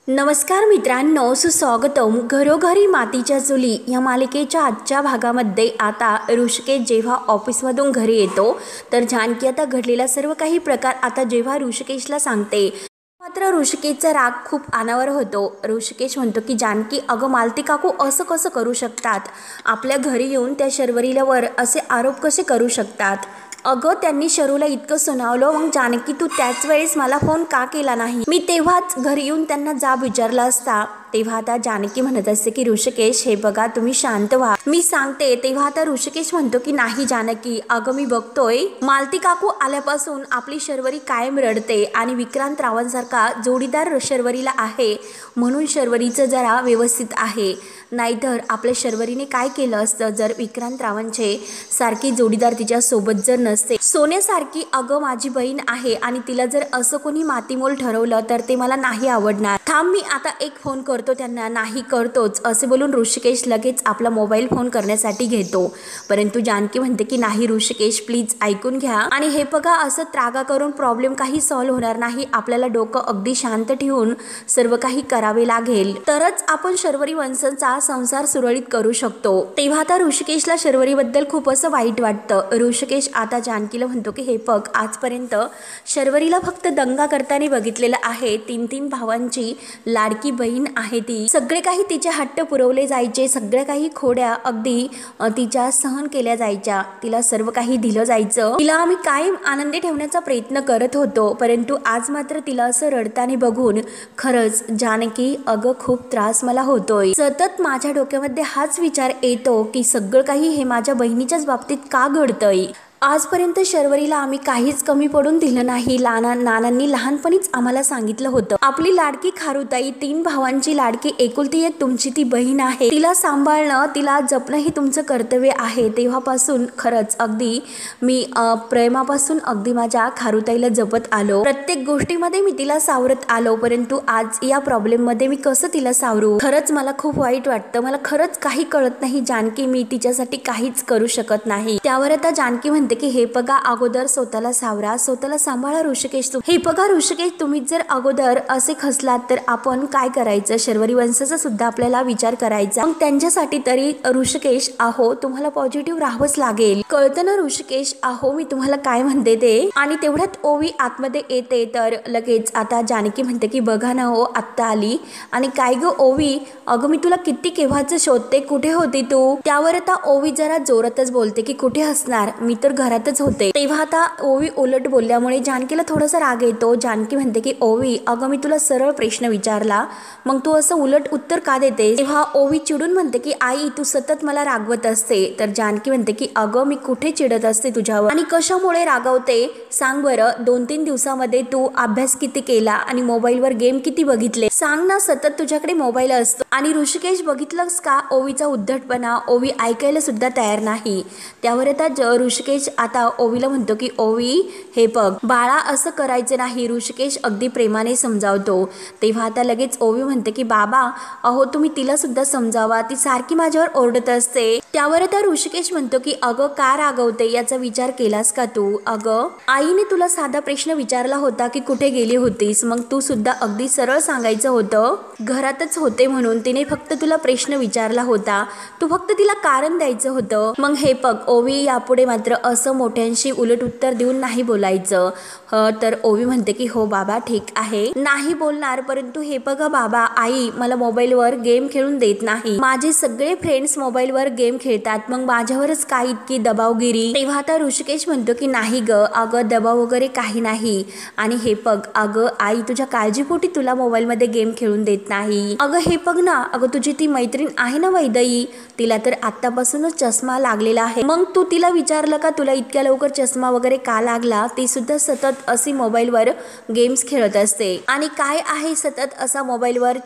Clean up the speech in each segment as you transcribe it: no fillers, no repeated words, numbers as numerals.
नमस्कार मित्रांनो, सुस्वागतम. घरोघरी मातीच्या चुली या मालिकेच्या आजच्या भागामध्ये आता ऋषिकेश जेव्हा ऑफिसमधून घरी येतो तर जानकी आता घडलेला सर्व काही प्रकार आता जेव्हा ऋषिकेशला सांगते, मात्र ऋषिकेशचा राग खूप अनावर होतो. ऋषिकेश म्हणतो की जानकी, अगं मालती काकू असं कसं करू शकतात? आपल्या घरी येऊन त्या शर्वरीलावर असे आरोप कसे करू शकतात? अगं त्यांनी शरूला इतकं सुनावलं, मग जानकी तू त्याच वेळेस मला फोन का केला नाही? मी तेव्हाच घरी येऊन त्यांना जाब विचारला असता. तेव्हा आता जानकी म्हणत असते की ऋषिकेश हे बघा, तुम्ही शांत व्हा, मी सांगते. तेव्हा आता ऋषिकेश म्हणतो की नाही जानकी, अगं मी बघतोय मालती काकू आल्यापासून आपली शर्वरी कायम रडते आणि विक्रांत रावांसारखा जोडीदार शर्वरीला आहे म्हणून शर्वरीचं जरा व्यवस्थित आहे. नाहीतर आपल्या शर्वरीने काय केलं असतं जर विक्रांत रावांचे सारखी जोडीदार तिच्या सोबत जर नसते. सोन्यासारखी अगं माझी बहीण आहे आणि तिला जर असं कोणी मातीमोल ठरवलं तर ते मला नाही आवडणार. थांब, मी आता एक फोन करतो त्यांना. नाही करतोच असे बोलून ऋषिकेश लगेच आपला मोबाईल फोन करण्यासाठी घेतो. परंतु जानकी म्हणते की नाही ऋषिकेश, प्लीज ऐकून घ्या आणि हे बघा, असं त्रागा करून प्रॉब्लेम काही सॉल्व्ह होणार नाही. आपल्याला डोकं अगदी शांत ठेवून सर्व काही करावे लागेल, तरच आपण शर्वरी वंशचा संसार सुरळीत करू शकतो. तेव्हा आता ऋषिकेशला शर्वरीबद्दल खूप असं वाईट वाटतं. ऋषिकेश आता जानकीला म्हणतो की हे बघ, आजपर्यंत शर्वरीला फक्त दंगा करताना बघितलेलं आहे. तीन भावांची लाडकी बहीण आहे ती. सगळे काही तिचे हट्ट पुरवले जायचे, सगळ्या काही खोड्या अगदी तिच्या सहन केल्या जायच्या, तिला सर्व काही दिलं जायचं. तिला आम्ही कायम आनंदी ठेवण्याचा प्रयत्न करत होतो. परंतु आज मात्र तिला असं रडताना बघून खरंच जानकी, अगं खूप त्रास मला होतोय. सतत माझ्या डोक्यामध्ये हाच विचार येतो की सगळं काही हे माझ्या बहिणीच्याच बाबतीत का घडतंय. आजपर्यंत शर्वरीला आम्ही काहीच कमी पडून दिलं नाही. नानांनी लहानपणीच आम्हाला सांगितलं होतं, आपली लाडकी खारुताई, 3 भावांची लाडकी एकुलती एक तुमची ती बहीण आहे, तिला सांभाळणं, तिला जपणं हे तुमचं कर्तव्य आहे. तेव्हापासून खरंच अगदी मी प्रेमापासून अगदी माझ्या खारुताईला जपत आलो. प्रत्येक गोष्टीमध्ये मी तिला सावरत आलो. परंतु आज या प्रॉब्लेम मध्ये मी कसं तिला सावरू? खरंच मला खूप वाईट वाटतं. मला खरंच काही कळत नाही जानकी, मी तिच्यासाठी काहीच करू शकत नाही. त्यावर आता जानकी म्हणते की हे बघा, अगोदर स्वतःला सावरा, स्वतःला सांभाळा ऋषिकेश. हे बघा ऋषिकेश, तुम्ही जर अगोदर असे खचलात तर आपण काय करायचं? शर्वरी वंशाचा सुद्धा आपल्याला विचार करायचा. मग त्यांच्यासाठी तरी ऋषिकेश आहो, तुम्हाला पॉझिटिव्ह राहावंच लागेल. कळतं ना ऋषिकेश आहो मी तुम्हाला काय म्हणते ते? आणि तेवढ्यात ओवी आतमध्ये येते तर लगेच आता जानकी म्हणते की बघा ना हो, आत्ता आली. आणि काय ग ओवी, अगं मी तुला किती केव्हाच शोधते, कुठे होती तू? त्यावर आता ओवी जरा जोरातच बोलते की कुठे असणार, मी तर घरातच होते. तेव्हा आता ओवी उलट बोलल्यामुळे जानकीला थोडासा राग येतो. जानकी म्हणते की ओवी, अगं मी तुला सरळ प्रश्न विचारला, मग तू असं उलट उत्तर का देते? तेव्हा ओवी चिडून म्हणते की आई, तू सतत मला रागवत असते. तर जानकी म्हणते की अगं मी कुठे चिडत असते तुझ्यावर आणि कशामुळे रागवते सांग बरं. 2-3 दिवसामध्ये तू अभ्यास किती केला आणि मोबाईलवर गेम किती बघितले सांग ना. सतत तुझ्याकडे मोबाईल असतो. आणि ऋषिकेश बघितलंस का ओवीचा उद्धटपणा? ओवी ऐकायला सुद्धा तयार नाही. त्यावर आता ऋषिकेश आता ओवीला म्हणतो की ओवी हे बघ बाळा, असं करायचं नाही. ऋषिकेश अगदी प्रेमाने समजावतो. तेव्हा आता लगेच ओवी म्हणते की बाबा अहो, तुम्ही तिला सुद्धा समजावा, ती सारखी माझ्यावर ओरडत असते. त्यावर आता ऋषिकेश म्हणतो की अगं का रागवते याचा विचार केलास का तू? अगं आईने तुला साधा प्रश्न विचारला होता की कुठे गेली होतीस, मग तू सुद्धा अगदी सरळ सांगायचं होतं घरातच होते म्हणून. तिने फक्त तुला प्रश्न विचारला होता, तू फक्त तिला कारण द्यायचं होतं. मग हे बघ ओवी, यापुढे मात्र असं मोठ्यांशी उलट उत्तर देऊन नाही बोलायचं. तर ओवी म्हणते की हो बाबा ठीक आहे, नाही बोलणार. परंतु हे बघा बाबा, आई मला मोबाईलवर गेम खेळून देत नाही. माझे सगळे फ्रेंड्स मोबाईलवर गेम खेळतात, मग माझ्यावरच काय इतकी दबावगिरी? तेव्हा आता ऋषिकेश म्हणतो की नाही ग, अगं दबाव वगैरे काही नाही. आणि हे बघ अगं आई, तुझ्या काळजीपोटी तुला मोबाईलमध्ये गेम खेळून देत नाही. अगं हे बघ ना, अगं तुझी ती मैत्रीण आहे ना वैदई, तिला तर आतापासूनच चष्मा लागलेला आहे. मग तू तिला विचारलं का तुला इतक्या लवकर चष्मा वगैरे का लागला? ती सुद्धा सतत अशी मोबाईलवर गेम्स खेळत असते. आणि काय आहे सतत असा मोबाईलवर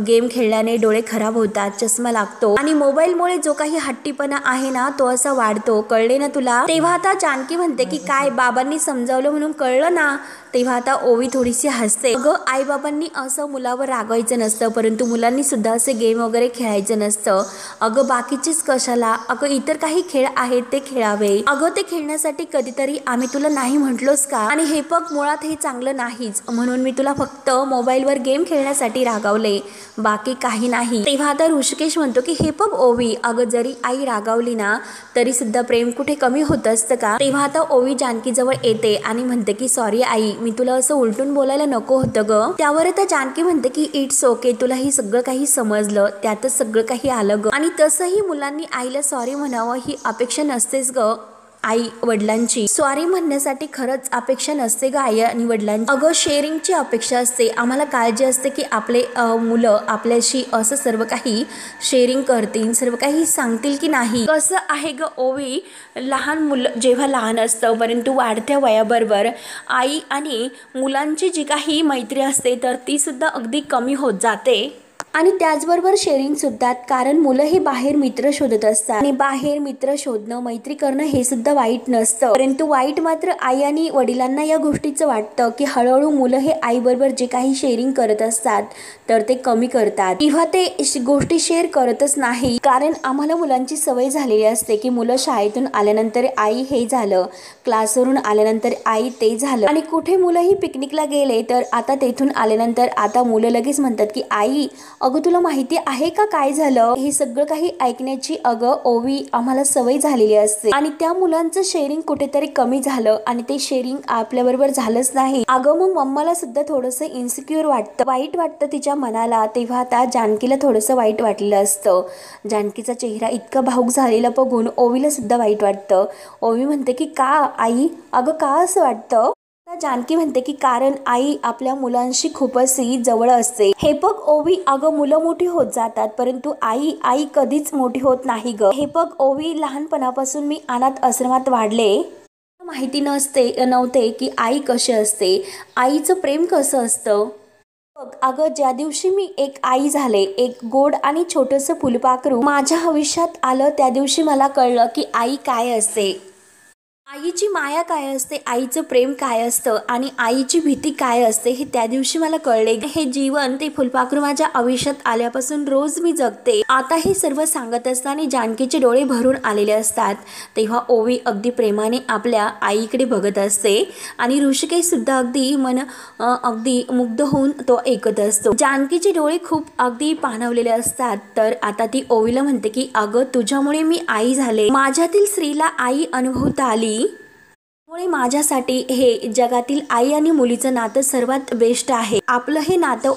गेम खेळल्याने डोळे खराब होतात, चष्मा लागतो आणि मोबाईलमुळे जो काही हट्टीपणा आहे ना तो असा वाढतो. कळले ना तुला? तेव्हा आता जानकी म्हणते की काय बाबांनी समजावलं म्हणून कळलं ना. तेव्हा आता ओवी थोडीशी हसते. अगं आईबाबांनी असं मुलावर रागवायचं नसतं, परंतु मुलांनी सुद्धा असे गेम वगैरे खेळायचं नसतं. अगं बाकीचीच कशाला, अगं इतर काही खेळ आहेत ते खेळावे. अगं ते खेळण्यासाठी कधीतरी आम्ही तुला नाही म्हटलोच का? आणि हे बघ मुळात हे चांगलं नाहीच, म्हणून मी तुला फक्त मोबाईलवर गेम खेळण्यासाठी रागावले, बाकी काही नाही. तेव्हा आता ऋषिकेश म्हणतो की हे बघ ओवी, अगं जरी आई रागावली ना तरी सुद्धा प्रेम कुठे कमी होत असतं का? तेव्हा आता ओवी जानकी जवळ येते आणि म्हणते की सॉरी आई, मी तुला असं उलटून बोलायला नको होतं ग. त्यावर आता जानकी म्हणते की इट्स ओके, तुला ही सगळं काही समजलं, त्यातच सगळं काही आलं ग. आणि तसंही मुलांनी आईला सॉरी म्हणावं ही अपेक्षा नसतेच ग आई वडिलांची. सॉरी म्हणण्यासाठी खरंच अपेक्षा नसते ग आई आणि वडिलांची. अगं शेअरिंगची अपेक्षा असते. आम्हाला काळजी असते की आपले मुलं आपल्याशी असं सर्व काही शेअरिंग करतील, सर्व काही सांगतील की नाही. कसं आहे ग ओवी, लहान मुलं जेव्हा लहान असतं परंतु वाढत्या वयाबरोबर आई आणि मुलांची जी काही मैत्री असते तर ती सुद्धा अगदी कमी होत जाते. आणि त्याचबरोबर शेअरिंग सुद्धा, कारण मुलं हे बाहेर मित्र शोधत असतात आणि बाहेर मित्र शोधणं, मैत्री करणं हे सुद्धा वाईट नसतं, परंतु वाईट मात्र आई आणि वडिलांना या गोष्टीचं वाटतं की हळूहळू मुलं हे आईबरोबर जे काही शेअरिंग करत असतात तर ते कमी करतात किंवा ते गोष्टी शेअर करतच नाही. कारण आम्हाला मुलांची सवय झालेली असते की मुलं शाळेतून आल्यानंतर आई हे झालं, क्लासवरून आल्यानंतर आई ते झालं, आणि कुठे मुलंही पिकनिकला गेले तर आता तेथून आल्यानंतर आता मुलं लगेच म्हणतात की आई अगं तुला माहिती आहे का काय झालं. हे सगळं काही ऐकण्याची अगं ओवी आम्हाला सवय झालेली असते आणि त्या मुलांचं शेअरिंग कुठेतरी कमी झालं आणि ते शेअरिंग आपल्याबरोबर झालंच नाही. अगं मग मम्माला सुद्धा थोडंसं इन्सिक्युअर वाटतं, वाईट वाटतं तिच्या मनाला. तेव्हा आता जानकीला थोडंसं वाईट वाटलेलं असतं. जानकीचा चेहरा इतका भावूक झालेला बघून ओवीला सुद्धा वाईट वाटतं. ओवी म्हणते की का आई, अगं का असं वाटतं? जानकी म्हणते की कारण आई आपल्या मुलांशी खूपच जवळ असते. हे बघ ओवी, अगं मुलं मोठी होत जातात परंतु आई कधीच मोठी होत नाही ग. हे बघ ओवी, लहानपणापासून मी अनाथ आश्रमात वाढले, माहिती नव्हते की आई कशी असते, आईचं प्रेम कसं असतं. अगं ज्या दिवशी मी एक आई झाले, एक गोड आणि छोटंसं फुलपाखरू माझ्या आयुष्यात आलं, त्या दिवशी मला कळलं की आई काय असते, आईची माया काय असते, आईचं प्रेम काय असतं आणि आईची भीती काय असते हे त्या दिवशी मला कळले. हे जीवन ते फुलपाखरू माझ्या आयुष्यात आल्यापासून रोज मी जगते. आता हे सर्व सांगत असताना जानकीचे डोळे भरून आलेले असतात. तेव्हा ओवी अगदी प्रेमाने आपल्या आईकडे बघत असते आणि ऋषिकेश सुद्धा अगदी मुग्ध होऊन तो ऐकत असतो. जानकीचे डोळे खूप अगदी पाणावलेले असतात. तर आता ती ओवीला म्हणते की अगं तुझ्यामुळे मी आई झाले, माझ्यातील स्त्रीला आई अनुभवता आली, त्यामुळे माझ्यासाठी हे जगातील आई आणि मुलीचं नातं सर्वात बेस्ट आहे. आपलं हे नातं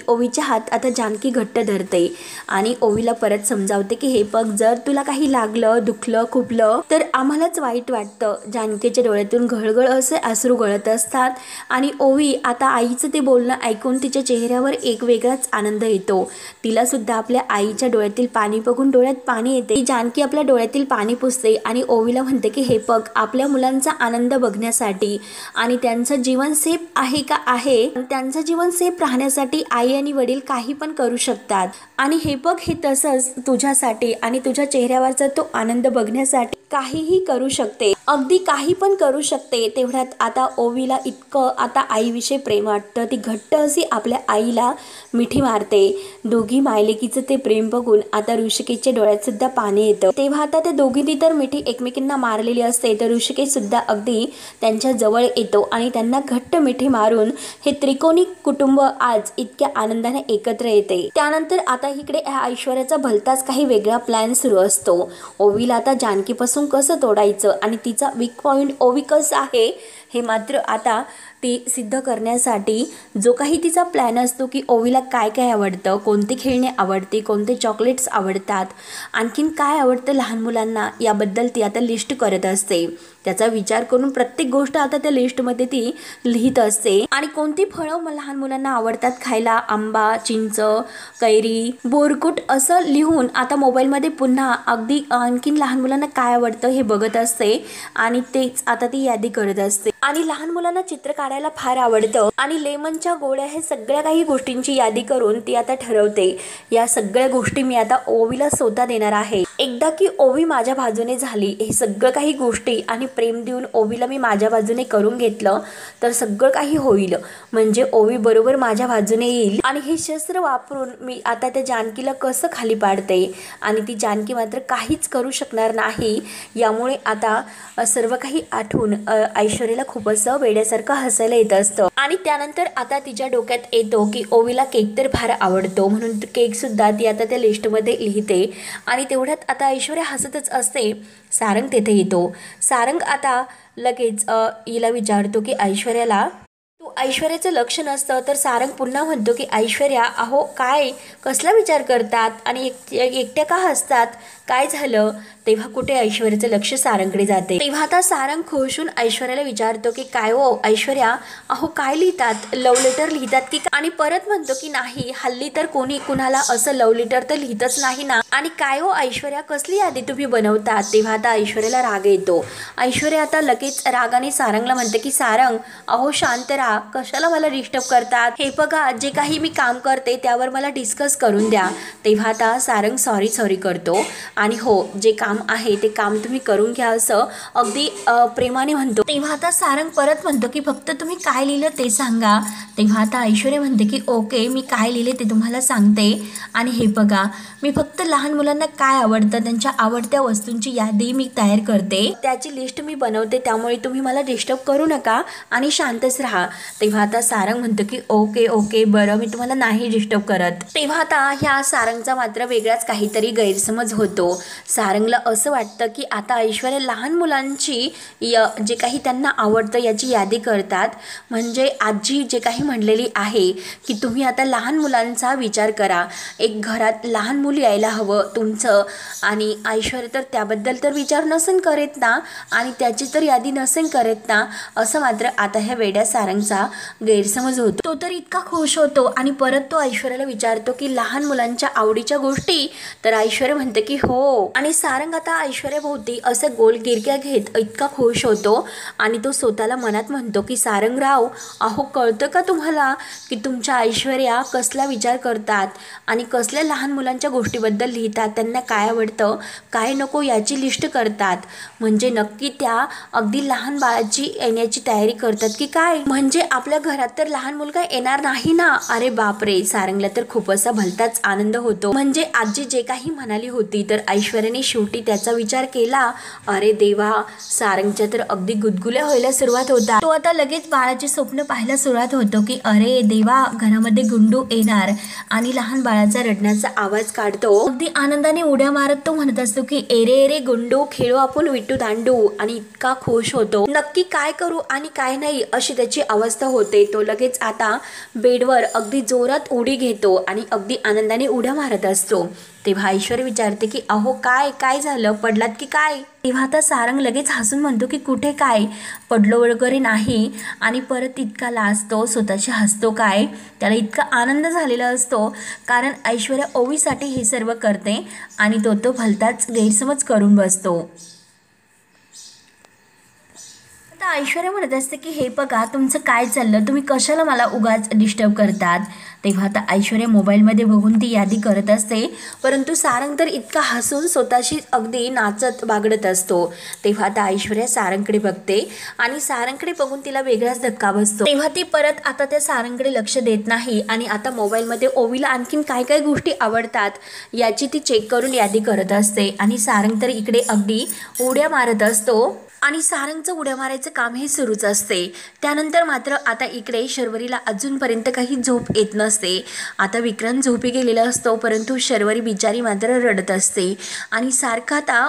ओवीच्या हात आता जानकी घट्ट धरते आणि ओवीला परत समजावते की हे बघ, जर तुला काही लागलं, दुखलं, खुपलं तर आम्हालाच वाईट वाटतं. जानकीच्या डोळ्यातून घळघळ असे अश्रू गळत असतात आणि ओवी आता आईचं ते बोलणं ऐकून तिच्या चेहऱ्यावर एक वेगळाच आनंद येतो. तिला सुद्धा आपल्या आईच्या डोळ्यातील पाणी बघून डोळ्यात पाणी येते. जानकी आपल्या डोळ्यातील पाणी पुसते आणि ओवीला म्हणते की हे बघ, आपल्या मुलांचा आनंद बघण्यासाठी आणि त्यांचं जीवन सेफ आहे का आहे, त्यांचं जीवन सेफ राहण्यासाठी आई आणि वडील काही पण करू शकतात. आणि हे बघ, हे तसंच तुझ्यासाठी आणि तुझ्या चेहऱ्यावरचा तो आनंद बघण्यासाठी काहीही करू शकते, अगदी काही पण करू शकते. तेवढ्यात आता ओवीला इतकं आता आईविषयी प्रेम वाटतं. ती घट्ट अशी आपल्या आईला मिठी मारते. दोघी मायलेकीचं ते प्रेम बघून आता ऋषिकेशच्या डोळ्यात सुद्धा पाणी येतं. तेव्हा आता त्या दोघींनी तर मिठी एकमेकींना मारलेली असते, तर ऋषिकेश सुद्धा अगदी त्यांच्या जवळ येतो आणि त्यांना घट्ट मिठी मारून हे त्रिकोणी कुटुंब आज इतक्या आनंदाने एकत्र येते. त्यानंतर आता इकडे ऐश्वर्याचा भलताच काही वेगळा प्लॅन सुरू असतो. ओवीला आता जानकीपासून कसं तोडायचं आणि तिचा वीक पॉइंट ओवी कसं आहे हे मात्र आता ती सिद्ध करण्यासाठी जो काही तिचा प्लॅन असतो की ओवीला काय काय आवडतं, कोणती खेळणे आवडते, कोणते चॉकलेट्स आवडतात, आणखीन काय आवडतं लहान मुलांना, याबद्दल ती आता लिस्ट करत असते. त्याचा विचार करून प्रत्येक गोष्ट आता त्या लिस्टमध्ये ती लिहित असते. आणि कोणती फळं लहान मुलांना आवडतात खायला, आंबा, चिंच, कैरी, बोरकुट असं लिहून आता मोबाईलमध्ये पुन्हा अगदी आणखीन लहान मुलांना काय आवडतं हे बघत असते आणि तेच आता ती यादी करत असते. आणि लहान मुलांना चित्र काढायला फार आवडतं आणि लेमनच्या गोळ्या हे सगळ्या काही गोष्टींची यादी करून ती आता ठरवते या सगळ्या गोष्टी मी आता ओवीला स्वतः देणार आहे। एकदा की ओवी माझ्या बाजूने झाली, हे सगळं काही गोष्टी आणि प्रेम देऊन ओवीला मी माझ्या बाजूने करून घेतलं तर सगळं काही होईल, म्हणजे ओवी बरोबर माझ्या बाजूने येईल आणि हे शस्त्र वापरून मी आता त्या जानकीला कसं खाली पाडते आणि ती जानकी मात्र काहीच करू शकणार नाही। यामुळे आता सर्व काही आठवून ऐश्वर्याला खूप असं वेड्यासारखं हसायला येत असतं आणि त्यानंतर आता तिच्या डोक्यात येतो की ओवीला केक तर फार आवडतो, म्हणून केक सुद्धा ती आता त्या लिस्टमध्ये लिहिते आणि तेवढ्यात आता ऐश्वर्या हसतच असते। सारंग तेथे येतो। सारंग आता लगेच हिला विचारतो की ऐश्वर्याला तू ऐश्वर्याचं लक्ष नसतं तर सारंग पुन्हा म्हणतो की ऐश्वर्या अहो काय कसला विचार करतात आणि एकट्या का हसतात, काय झालं? तेव्हा कुठे ऐश्वर्याचं लक्ष सारंगकडे जाते। तेव्हा आता सारंग खुश होऊन ऐश्वर्याला विचारतो की काय हो ऐश्वर्या, अहो काय लिहितात, लव्ह लेटर लिहितात की? आणि परत म्हणतो की नाही, हल्ली तर कोणी कुणाला असं लव्ह लेटर तर लिहितच नाही ना। आणि काय हो ऐश्वर्या, कसली यादी तुम्ही बनवतात? तेव्हा आता ऐश्वर्याला राग येतो। ऐश्वर्या आता लगेच रागाने सारंगला म्हणते की सारंग अहो शांत राहा, कशाला मला डिस्टर्ब करतात? हे बघा जे काही मी काम करते त्यावर मला डिस्कस करून द्या। तेव्हा आता सारंग सॉरी करतो आणि हो जे काम आहे ते काम तुम्ही करून घ्या असं अगदी प्रेमाने म्हणतो। तेव्हा आता सारंग परत म्हणतो की फक्त तुम्ही काय लिहिलं ते सांगा। तेव्हा आता ऐश्वर्या म्हणते की ओके मी काय लिहिले ते तुम्हाला सांगते आणि हे बघा मी फक्त लहान मुलांना काय आवडतं त्यांच्या आवडत्या वस्तूंची यादी मी तयार करते, त्याची लिस्ट मी बनवते, त्यामुळे तुम्ही मला डिस्टर्ब करू नका आणि शांतच राहा। तेव्हा आता सारंग म्हणतो की ओके बरं मी तुम्हाला नाही डिस्टर्ब करत। तेव्हा आता ह्या सारंगचा मात्र वेगळाच काहीतरी गैरसमज होतो। सारंगला असं वाटतं की आता ऐश्वर्या लहान मुलांची जे काही त्यांना आवडतं याची यादी करतात, म्हणजे आजी जे काही म्हणलेली आहे की तुम्ही आता लहान मुलांचा विचार करा, एक घरात लहान मूल यायला हवं तुमचं, आणि ऐश्वर्या तर त्याबद्दल तर विचार नसेल करत ना आणि त्याची तर यादी नसेल करत ना, असं मात्र आता ह्या वेड्या सारंगचा गैरसमज होतो। तो तर इतका खुश होतो आणि परत तो ऐश्वर्याला विचारतो की लहान मुलांच्या आवडीच्या गोष्टी, तर ऐश्वर्या म्हणते की हो, आणि सारंग आता ऐश्वर्याभोवती असं गोल गिरक्या घेत इतका खुश होतो आणि तो स्वतःला मनात म्हणतो की सारंगराव अहो कळतं का तुम्हाला की तुमच्या ऐश्वर्या कसला विचार करतात आणि कसल्या लहान मुलांच्या गोष्टीबद्दल लिहितात, त्यांना काय आवडतं काय नको याची लिस्ट करतात, म्हणजे नक्की त्या अगदी लहान बाळाची येण्याची तयारी करतात की काय? म्हणजे आपल्या घरात तर लहान मुलगा येणार नाही ना? अरे बापरे, सारंगला तर खूप असा भलताच आनंद होतो। म्हणजे आजी जे काही म्हणाली होती तर ऐश्वर्याने शेवटी त्याचा विचार केला। अरे देवा, सारंगच्या तर अगदी गुदगुल्या व्हायला सुरुवात होता। तो आता लगेच बाळाचे स्वप्न पाहायला सुरुवात होतो की अरे देवा घरामध्ये गुंडू येणार आणि लहान बाळाचा रडण्याचा आवाज काढतो। अगदी आनंदाने उड्या मारत तो म्हणत असतो की एरे गुंडू खेळू आपण विट्टू दांडू, आणि इतका खुश होतो। नक्की काय करू आणि काय नाही अशी त्याची अवस्था होते। तो लगेच आता बेडवर अगदी जोरात उडी घेतो आणि अगदी आनंदाने उड्या मारत असतो। तेव्हा ऐश्वर्या विचारते की अहो काय झालं, पडलात की काय? तेव्हा आता सारंग लगेच हसून म्हणतो की कुठे काय, पडलो वगैरे नाही, आणि परत इतका लाजतो, स्वतःशी हसतो काय, त्याला इतका आनंद झालेला असतो कारण ऐश्वर्या ओवीसाठी हे सर्व करते आणि तो भलताच गैरसमज करून बसतो। आता ऐश्वर्या म्हणत असते की हे बघा तुमचं काय चाललं, तुम्ही कशाला मला उगाच डिस्टर्ब करतात? तेव्हा आता ऐश्वर्या मोबाईलमध्ये बघून ती यादी करत असते, परंतु सारंग तर इतका हसून स्वतःशी अगदी नाचत बागडत असतो। तेव्हा आता ऐश्वर्या सारंगकडे बघते आणि सारंगकडे बघून तिला वेगळाच धक्का बसतो। तेव्हा ती परत आता त्या सारंगकडे लक्ष देत नाही आणि आता मोबाईलमध्ये ओवीला आणखीन काय गोष्टी आवडतात याची ती चेक करून यादी करत असते आणि सारंग तर इकडे अगदी उड्या मारत असतो आणि सारंगचं उड्या मारायचं काम हे सुरूच असते। त्यानंतर मात्र आता इकडे शर्वरीला अजूनपर्यंत काही झोप येत नसते। आता विक्रांत झोपी गेलेला असतो, परंतु शर्वरी बिचारी मात्र रडत असते आणि सारखं आता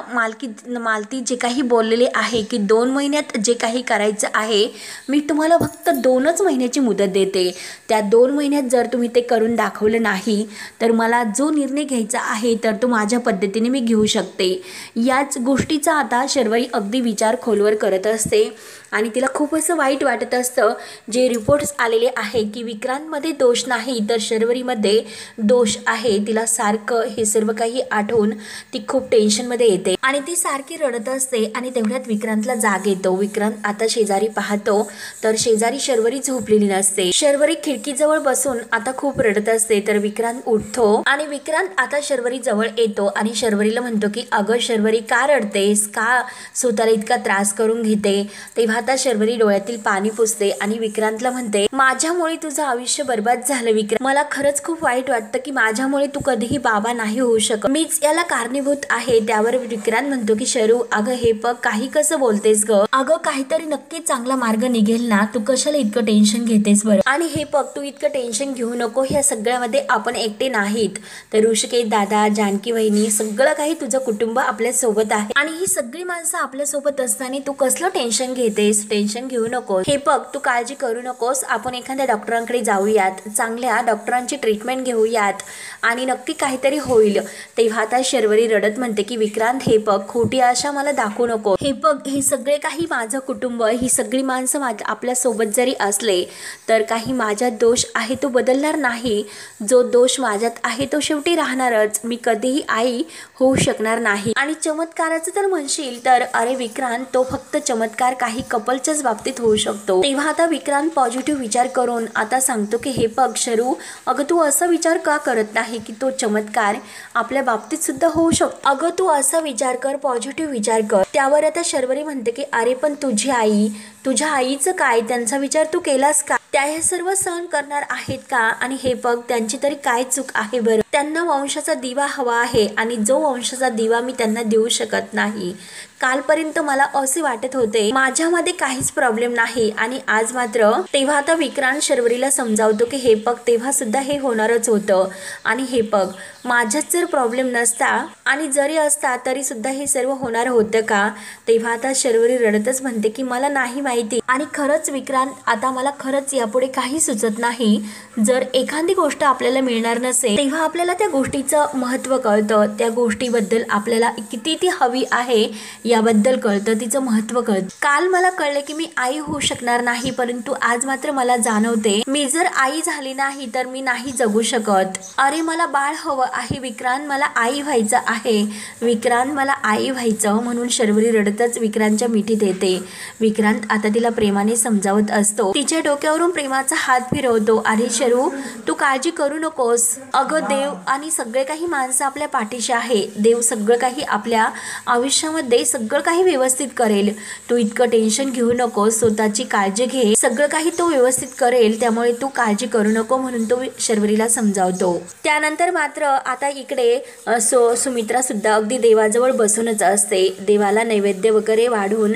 मालती जे काही बोललेले आहे की 2 महिन्यात जे काही करायचं आहे, मी तुम्हाला फक्त 2च महिन्याची मुदत देते, त्या 2 महिन्यात जर तुम्ही ते करून दाखवलं नाही तर मला जो निर्णय घ्यायचा आहे तर तो माझ्या पद्धतीने मी घेऊ शकते। याच गोष्टीचा आता शर्वरी अगदी विचार खोलवर करत असते आणि तिला खूप असं वाईट वाटत असतं. जे रिपोर्ट्स आलेले आहे की विक्रांतमध्ये दोष नाही तर शर्वरीमध्ये दोष आहे. तिला सारखं हे सर्व काही आठवून ती खूप टेन्शनमध्ये येते आणि ती सारखी रडत असते. आणि तेवढ्यात विक्रांतला जाग येतो. विक्रांत आता शेजारी पाहतो तर शेजारी शर्वरी झोपलेली नसते. शर्वरी खिडकीजवळ बसून आता खूप रडत असते. तर विक्रांत उठतो आणि विक्रांत आता शर्वरी जवळ येतो आणि शर्वरीला म्हणतो की अगं शर्वरी का रडतेस, का स्वतःला इतका त्रास करून घेते. तेव्हा आता शर्वरी डोळ्यातील पाणी पुसते आणि विक्रांतला म्हणते माझ्यामुळे तुझं आयुष्य बर्बाद झालं विक्रांत. मला खरंच खूप वाईट वाटतं की माझ्यामुळे तू कधीही बाबा नाही होऊ शकत. मीच याला कारणीभूत आहे. त्यावर विक्रांत म्हणतो की शरू अगं हे बघ काही कसं बोलतेस ग. अगं काहीतरी नक्कीच चांगला मार्ग निघेल ना. तू कशाला इतकं टेन्शन घेतेस बरं. आणि हे बघ तू इतकं टेन्शन घेऊ नको. ह्या सगळ्यामध्ये आपण एकटे नाहीत. तर ऋषिकेश दादा, जानकी वहिनी सगळं काही तुझं कुटुंब आपल्या सोबत आहे आणि ही सगळी माणसं आपल्या सोबत असताना तू कसलं टेन्शन घेतेस. टेन्शन घेऊ नकोस. हे बघ तू काळजी करू नकोस. आपण एखाद्या डॉक्टरांकडे जाऊयात. चांगल्या डॉक्टरांची ट्रीटमेंट घेऊयात आणि नक्की काहीतरी होईल. तेव्हा आता शर्वरी रडत म्हणते की विक्रांत हे बघ खोटी आशा मला दाखवू नको. हे बघ हे सगळे काही माझं कुटुंब, ही सगळी माणसं आपल्या सोबत जरी असले तर काही माझ्यात दोष आहे तो बदलणार नाही. जो दोष माझ्यात आहे तो शेवटी राहणारच. मी कधीही आई होऊ शकणार नाही. आणि चमत्काराचं तर म्हणशील तर अरे विक्रांत तो फक्त चमत्कार काही कपलच्याच बाबतीत होऊ शकतो. तेव्हा आता विक्रांत पॉझिटिव्ह विचार करून आता सांगतो की हे बघ शरू अगं तू असा विचार का करत नाही की तो चमत्कार आपल्या बाबतीत सुद्धा होऊ शकतो. अगं तू असा विचार कर, पॉझिटिव्ह विचार कर. त्यावर आता शर्वरी म्हणते की अरे पण तुझी आई, तुझ्या आईचं काय, त्यांचा विचार तू केलास का. त्या हे सर्व सहन करणार आहेत का. आणि हे बघ त्यांची तरी काय चूक आहे बरं. त्यांना वंशाचा दिवा हवा आहे आणि जो वंशाचा दिवा मी त्यांना देऊ शकत नाही. कालपर्यंत मला असे वाटत होते माझ्यामध्ये काहीच प्रॉब्लेम नाही आणि आज मात्र. तेव्हा आता विक्रांत शर्वरीला समजावतो की हे बघ तेव्हा सुद्धा हे होणारच होतं आणि हे बघ माझ्यात जर प्रॉब्लेम नसता आणि जरी असता तरी सुद्धा हे सर्व होणार होतं का. तेव्हा आता शर्वरी रडतच म्हणते की मला नाही माहिती आणि खरंच विक्रांत आता मला खरंच यापुढे काही सुचत नाही. जर एखादी गोष्ट आपल्याला मिळणार नसेल तेव्हा आपल्याला त्या गोष्टीचं महत्त्व कळतं. त्या गोष्टीबद्दल आपल्याला किती ती हवी आहे याबद्दल कळतं, तिचं महत्त्व कळतं. काल मला कळले की मी आई होऊ शकणार नाही परंतु आज मात्र मला जाणवते मी जर आई झाली नाही तर मी नाही जगू शकत. अरे मला बाळ हवं आहे विक्रांत, मला आई व्हायचं आहे विक्रांत, मला आई व्हायचं. म्हणून शर्वरी रडतच विक्रांतच्या मिठीत येते. विक्रांत आता तिला प्रेमाने समजावत असतो. तिच्या डोक्यावरून प्रेमाचा हात फिरवतो. अरे शरू तू काळजी करू नकोस. अगं देव आणि सगळे काही माणसं आपल्या पाठीशी आहे. देव सगळं काही आपल्या आयुष्यामध्ये सगळं काही व्यवस्थित करेल. तू इतकं टेन्शन घेऊ नकोस. स्वतःची काळजी घे. सगळं काही तो व्यवस्थित करेल. त्यामुळे तू काळजी करू नको म्हणून तो शर्वरीला समजावतो. त्यानंतर मात्र आता इकडे सुमित्रा सुद्धा अगदी देवाजवळ बसूनच असते. देवाला नैवेद्य वगैरे वाढून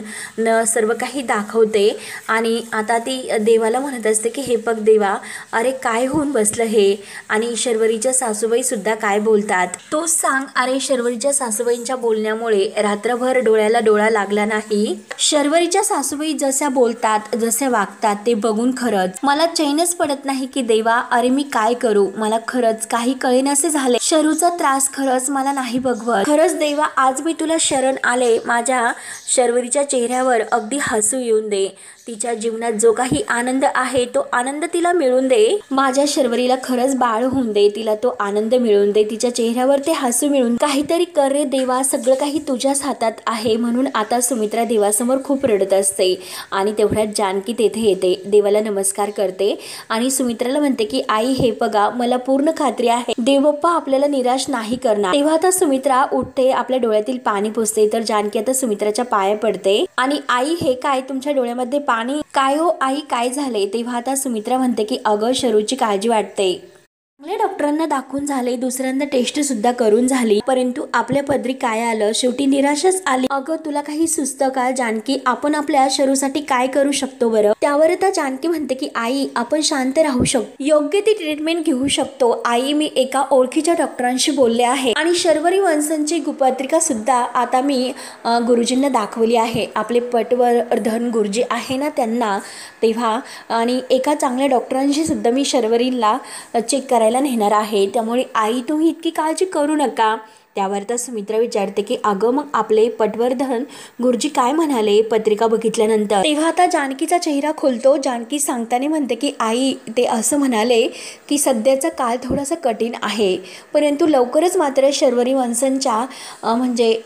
सर्व काही दाखवते आणि आता ती देवाला म्हणत असते की हे बघ देवा अरे काय होऊन बसलं हे. आणि शर्वरीच्या सासूबाई सुद्धा काय बोलतात तोच सांग. अरे शर्वरीच्या सासूबाईंच्या बोलण्यामुळे रात्रभर डोळ्याला डोळा लागला नाही. शर्वरीच्या सासूबाई जशा बोलतात जसे वागतात ते बघून खरंच मला चैनच पडत नाही की देवा अरे मी काय करू. मला खरंच काही कळेनासे झाले. शरूचा त्रास खरंच मला नाही बघवत. खरंच देवा आज मी तुला शरण आले. माझ्या शर्वरीच्या चेहऱ्यावर अगदी हसू येऊन दे. तिच्या जीवनात जो काही आनंद आहे तो आनंद तिला मिळून दे. माझ्या शर्वरीला खरंच बाळ होऊन दे. तिला तो आनंद मिळून दे. तिच्या चेहऱ्यावर ते हसू मिळून काहीतरी कर रे देवा. सगळं काही तुझ्याच हातात आहे. म्हणून आता सुमित्रा देवासमोर खूप रडत असते आणि तेवढ्यात जानकी तेथे येते. देवाला नमस्कार करते आणि सुमित्राला म्हणते की आई हे बघा मला पूर्ण खात्री आहे देवबाप्पा आपल्याला निराश नाही करणार. तेव्हा आता सुमित्रा उठते, आपल्या डोळ्यातील पाणी पुसते. तर जानकी आता सुमित्राच्या पाया पडते आणि आई हे काय तुमच्या डोळ्यामध्ये पाणी काय हो आई काय झाले. तेव्हा आता सुमित्रा म्हणते की अगं शरूची काळजी वाटते. चांगल्या डॉक्टरांना दाखवून झाले, दुसऱ्यांदा टेस्ट सुद्धा करून झाली परंतु आपल्या पदरी काय आलं शेवटी निराशच आली. अगं तुला काही सुचतं का जानकी आपण आपल्या शरूसाठी काय करू शकतो बरं. त्यावर आता जानकी म्हणते की आई आपण शांत राहू शकतो, योग्य ती ट्रीटमेंट घेऊ शकतो. आई मी एका ओळखीच्या डॉक्टरांशी बोलले आहे आणि शर्वरी वंशनची गुपत्रिका सुद्धा आता मी गुरुजींना दाखवली आहे. आपले पटवर्धन गुरुजी आहे ना त्यांना. तेव्हा आणि एका चांगल्या डॉक्टरांशी सुद्धा मी शर्वरीला चेक करायला नेणार आहे. त्यामुळे आई तुम्ही इतकी काळजी करू नका. त्यावर तर सुमित्रा विचारते की अगं मग आपले पटवर्धन गुरुजी काय म्हणाले पत्रिका बघितल्यानंतर. तेव्हा आता जानकीचा चेहरा खुलतो. जानकी सांगताना म्हणते की आई ते असं म्हणाले की सध्याचा काळ थोडासा कठीण आहे, परंतु लवकरच मात्र शर्वरी वंशांच्या म्हणजे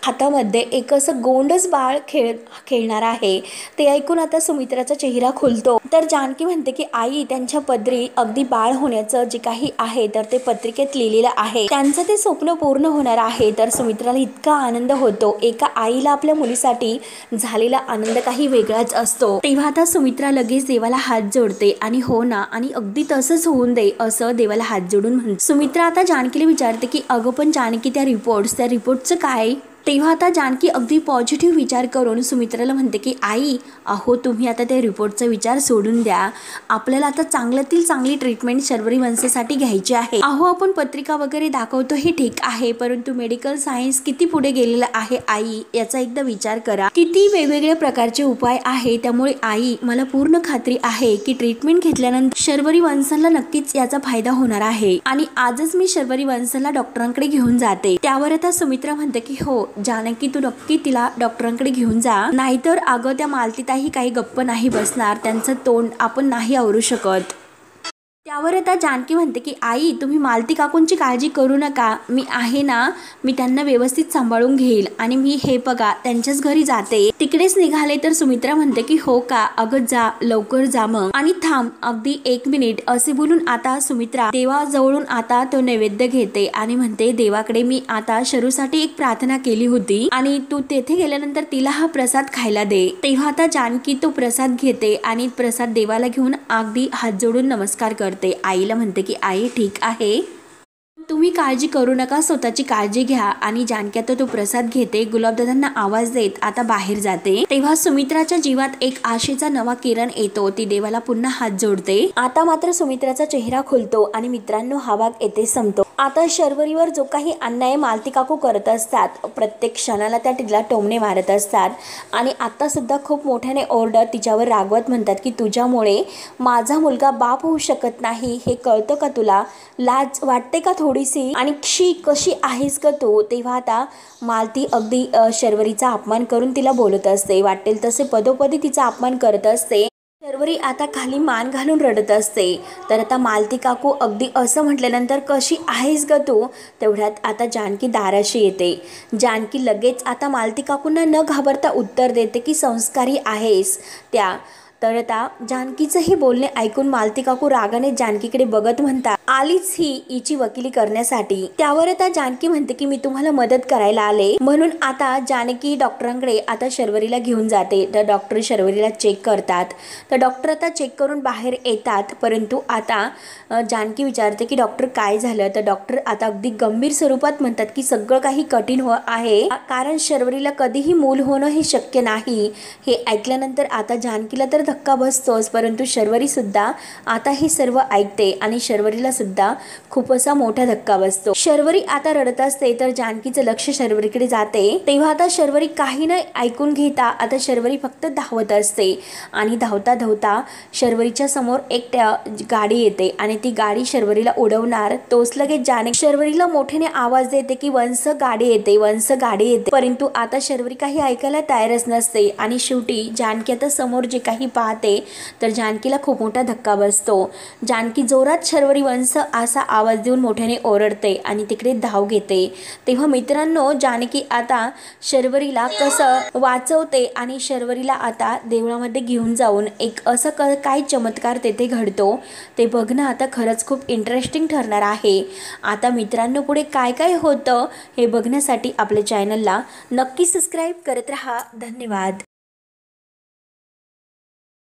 हातामध्ये एक असं गोंडस बाळ खेळणार आहे. ते ऐकून आता सुमित्राचा चेहरा खुलतो. तर जानकी म्हणते की आई त्यांच्या पदरी अगदी बाळ होण्याचं जे काही आहे तर ते पत्रिकेत लिहिलेलं आहे, त्यांचं ते स्वप्न पूर्ण होणार आहे. तर सुमित्राला इतका आनंद होतो. एका आईला आपल्या मुलीसाठी झालेला आनंद काही वेगळाच असतो. तेव्हा आता सुमित्रा लगेच देवाला हात जोडते आणि हो ना आणि अगदी तसंच होऊन दे असं देवाला हात जोडून म्हणते. सुमित्रा आता जानकीला विचारते की अगं पण जानकी त्या रिपोर्टचं काय. तेव्हा आता जानकी अगदी पॉझिटिव्ह विचार करून सुमित्राला म्हणते की आई अहो तुम्ही आता त्या रिपोर्टचा विचार सोडून द्या, आपल्याला आता चांगल्यातील चांगली ट्रीटमेंट शर्वरी वंशासाठी घ्यायची आहे. अहो आपण पत्रिका वगैरे दाखवतो हे ठीक आहे, परंतु मेडिकल सायन्स किती पुढे गेलेलं आहे आई याचा एकदा विचार करा. किती वेगवेगळ्या प्रकारचे उपाय आहे, त्यामुळे आई मला पूर्ण खात्री आहे की ट्रीटमेंट घेतल्यानंतर शर्वरी वंशाला नक्कीच याचा फायदा होणार आहे आणि आजच मी शर्वरी वंशाला डॉक्टरांकडे घेऊन जाते. त्यावर आता सुमित्रा म्हणते की हो जानकी तू नक्की तिला डॉक्टरांकडे घेऊन जा, नाहीतर अगं त्या मालतीताई काही गप्प नाही बसणार, त्यांचं तोंड आपण नाही आवरू शकत. त्यावर आता जानकी म्हणते की आई तुम्ही मालती काकूंची काळजी करू नका, मी आहे ना, मी त्यांना व्यवस्थित सांभाळून घेईल आणि मी हे बघा त्यांच्याच घरी जाते. तिकडेच निघाले तर सुमित्रा म्हणते की हो का अगं जा लवकर जा मग आणि थांब अगदी 1 मिनिट असे बोलून आता सुमित्रा देवाजवळून आता तो नैवेद्य घेते आणि म्हणते देवाकडे मी आता शरूसाठी एक प्रार्थना केली होती आणि तू तेथे गेल्यानंतर तिला हा प्रसाद खायला दे. तेव्हा आता जानकी तो प्रसाद घेते आणि प्रसाद देवाला घेऊन अगदी हात जोडून नमस्कार करते. आईला म्हणते की आई ठीक आहे, तुम्ही काळजी करू नका, स्वतःची काळजी घ्या. आणि जानकी आता तो प्रसाद घेते, गुलाबदादांना आवाज देत आता बाहेर जाते. तेव्हा सुमित्राच्या जीवात एक आशेचा नवा किरण येतो. ती देवाला पुन्हा हात जोडते. आता मात्र सुमित्राचा चेहरा खुलतो आणि मित्रांनो हा भाग येथे संपतो. आता शर्वरीवर जो काही अन्याय मालती काकू करत असतात, प्रत्येक क्षणाला त्या तिला टोमणे मारत असतात आणि आता सुद्धा खूप मोठ्याने ओरडत तिच्यावर रागवत म्हणतात की तुझ्यामुळे माझा मुलगा बाप होऊ शकत नाही, हे कळतं का तुला, लाज वाटते का थोडीशी, आणि कशी आहेस का तू. तेव्हा आता मालती अगदी शर्वरीचा अपमान करून तिला बोलत असते, वाटेल तसे पदोपदी तिचा अपमान करत असते. शर्वरी आता खाली मान घालून रडत असते. तर आता मालती काकू अगदी असं म्हटल्यानंतर कशी आहेस ग तू, तेवढ्यात आता जानकी दाराशी येते. जानकी लगेच आता मालती काकूंना न घाबरता उत्तर देते की संस्कारी आहेस त्या. तर आता जानकीचं हे बोलणे ऐकून मालती काकू रागाने जानकीकडे बघत म्हणतात आलीच ही हिची वकिली करण्यासाठी. त्यावर आता जानकी म्हणते की मी तुम्हाला मदत करायला आले. म्हणून आता जानकी डॉक्टरांकडे आता शर्वरीला घेऊन जाते. तर डॉक्टर शर्वरीला चेक करतात. तर डॉक्टर आता चेक करून बाहेर येतात. परंतु आता जानकी विचारते की डॉक्टर काय झालं. तर डॉक्टर आता अगदी गंभीर स्वरूपात म्हणतात की सगळं काही कठीण आहे, कारण शर्वरीला कधीही मूल होणं हे शक्य नाही. हे ऐकल्यानंतर आता जानकीला तर धक्का बसतोच, परंतु शर्वरी सुद्धा आता हे सर्व ऐकते आणि शर्वरीला सुद्धा खूप असा मोठा धक्का बसतो. शर्वरी आता रडत असते. तर जानकीचं लक्ष शर्वरीकडे जाते. तेव्हा आता शर्वरी काही नाही ऐकून घेता आता शर्वरी फक्त धावत असते आणि धावता धावता शर्वरीच्या समोर एक गाडी येते आणि ती गाडी शर्वरीला उडवणार. तोच लगेच जानकी शर्वरीला मोठ्याने आवाज देते की वंश गाडी येते, वंश गाडी येते. परंतु आता शर्वरी काही ऐकायला तयारच नसते आणि शेवटी जानकी आता समोर जे काही पाहते तर जानकीला खूप मोठा धक्का बसतो. जानकी जोरात शर्वरी वंश असा आवाज देऊन मोठ्याने ओरडते आणि तिकडे धाव घेते. तेव्हा मित्रांनो जानकी आता शर्वरीला कसं वाचवते आणि शर्वरीला आता देवळामध्ये घेऊन जाऊन एक असं काय चमत्कार तेथे घडतो ते बघणं आता खरंच खूप इंटरेस्टिंग ठरणार आहे. आता मित्रांनो पुढे काय काय होतं हे बघण्यासाठी आपल्या चॅनलला नक्की सबस्क्राईब करत राहा. धन्यवाद.